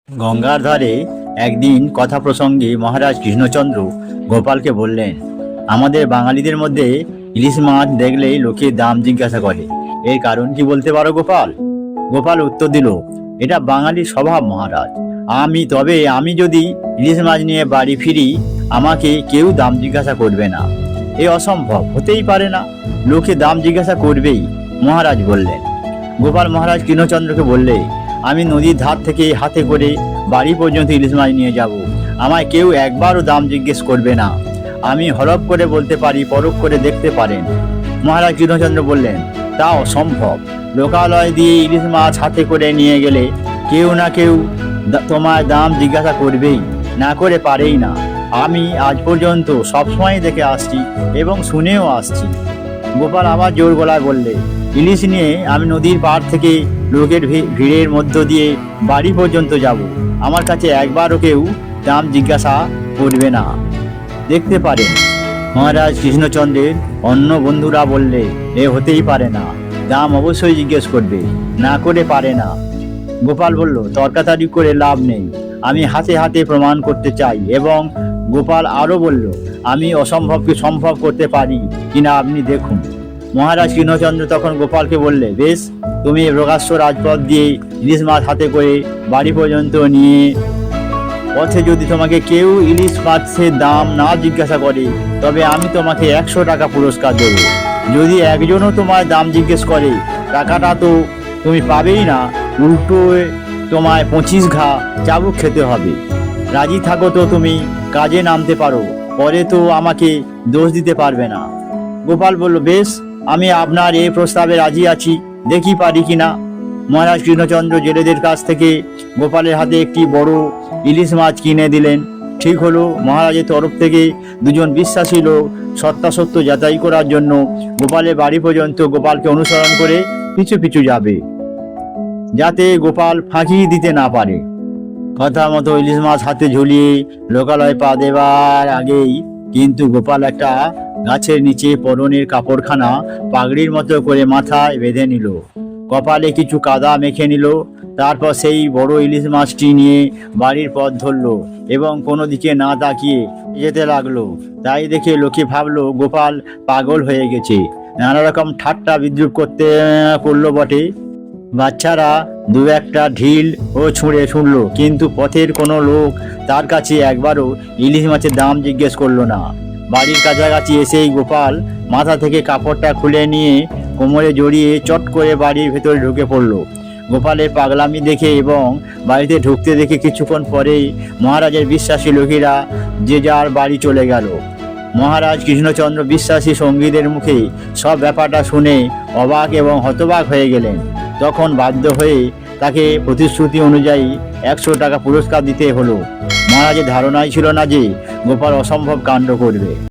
গঙ্গার ধারে একদিন কথা প্রসঙ্গে মহারাজ কৃষ্ণচন্দ্র গোপালকে বললেন, আমাদের বাঙালিদের মধ্যে ইলিশ মাছ দেখলেই লোকে দাম জিজ্ঞাসা করে, এর কারণ কি বলতে পারো গোপাল? গোপাল উত্তর দিল, এটা বাঙালির স্বভাব মহারাজ। আমি যদি ইলিশ মাছ নিয়ে বাড়ি ফিরি, আমাকে কেউ দাম জিজ্ঞাসা করবে না। এ অসম্ভব, হতেই পারে না, লোকে দাম জিজ্ঞাসা করবেই, মহারাজ বললেন। গোপাল মহারাজ কৃষ্ণচন্দ্রকে বললে, আমি নদীর ধার থেকে হাতে করে বাড়ি পর্যন্ত ইলিশ মাছ নিয়ে যাব, আমায় কেউ একবারও দাম জিজ্ঞেস করবে না। আমি হরফ করে বলতে পারি, পরখ করে দেখতে পারেন। মহারাজ কৃষ্ণচন্দ্র বললেন, তা অসম্ভব। লোকালয় দিয়ে ইলিশ মাছ হাতে করে নিয়ে গেলে কেউ না কেউ তোমায় দাম জিজ্ঞাসা করবেই, না করে পারেই না। আমি আজ পর্যন্ত সবসময় দেখে আসছি এবং শুনেও আসছি। গোপাল আবার জোর গলায় বললে, ইলিশ নিয়ে আমি নদীর পাড় থেকে লোকের ভিড়ের মধ্য দিয়ে বাড়ি পর্যন্ত যাব, আমার কাছে একবারও কেউ দাম জিজ্ঞাসা করবে না, দেখতে পারেন। মহারাজ কৃষ্ণচন্দ্রের অন্য বন্ধুরা বললে, এ হতেই পারে না, দাম অবশ্যই জিজ্ঞেস করবে, না করে পারে না। গোপাল বলল, তর্কাতর্কি করে লাভ নেই, আমি হাতে হাতে প্রমাণ করতে চাই। এবং গোপাল আরও বলল, আমি অসম্ভবকে সম্ভব করতে পারি কিনা আপনি দেখুন। মহারাজ কৃষ্ণচন্দ্র তখন গোপালকে বললে, বেশ, তুমি প্রকাশ্য রাজপথ দিয়ে ইলিশ মাছ হাতে করে বাড়ি পর্যন্ত নিয়ে পথে যদি তোমাকে কেউ ইলিশ মাছের দাম না জিজ্ঞাসা করে, তবে আমি তোমাকে 100 টাকা পুরস্কার দেব। যদি একজনও তোমার দাম জিজ্ঞেস করে, টাকাটা তো তুমি পাবেই না, উল্টো তোমায় 25 ঘা চাবুক খেতে হবে। রাজি থাকো তো তুমি কাজে নামতে পারো, পরে তো আমাকে দোষ দিতে পারবে না। গোপাল বলল, বেশ, আমি আপনার এই প্রস্তাবে রাজি আছি, দেখি পারি কিনা। মহারাজ কৃষ্ণচন্দ্র জেলেদের কাছ থেকে গোপালের হাতে একটি বড় ইলিশ মাছ কিনে দিলেন। ঠিক হলো, মহারাজের তরফ থেকে দুজন বিশ্বাসী লোক সত্যাসত্য যাচাই করার জন্য গোপালের বাড়ি পর্যন্ত গোপালকে অনুসরণ করে পিছু পিছু যাবে, যাতে গোপাল ফাঁকি দিতে না পারে। কথা মতো ইলিশ মাছ হাতে ঝুলিয়ে লোকালয়ে পা দেবার আগেই কিন্তু গোপাল একটা গাছের নিচে পরনের কাপড়খানা পাগড়ির মতো করে মাথায় বেঁধে নিল, কপালে কিছু কাদা মেখে নিল। তারপর সেই বড় ইলিশ মাছটি নিয়ে বাড়ির পথ ধরল এবং কোনো দিকে না তাকিয়ে যেতে লাগলো। তাই দেখে লোকে ভাবলো গোপাল পাগল হয়ে গেছে। নানা রকম ঠাট্টা বিদ্রুপ করলো বটে। বাচ্চারা দু একটা ঢিল ও ছুঁড়ে শুনলো, কিন্তু পথের কোনো লোক তার কাছে একবারও ইলিশ মাছের দাম জিজ্ঞেস করলো না। বাড়ির কাছাকাছি এসেই গোপাল মাথা থেকে কাপড়টা খুলে নিয়ে কোমরে জড়িয়ে চট করে বাড়ির ভেতরে ঢুকে পড়লো। গোপালের পাগলামি দেখে এবং বাড়িতে ঢুকতে দেখে কিছুক্ষণ পরেই মহারাজের বিশ্বাসী লোকেরা যে যার বাড়ি চলে গেল। মহারাজ কৃষ্ণচন্দ্র বিশ্বাসী সঙ্গীদের মুখে সব ব্যাপারটা শুনে অবাক এবং হতবাক হয়ে গেলেন। তখন বাধ্য হয়ে তাকে প্রতিশ্রুতি অনুযায়ী 100 টাকা পুরস্কার দিতে হলো। মহারাজের ধারণাই ছিল না যে গোপাল অসম্ভব কাণ্ড করবে।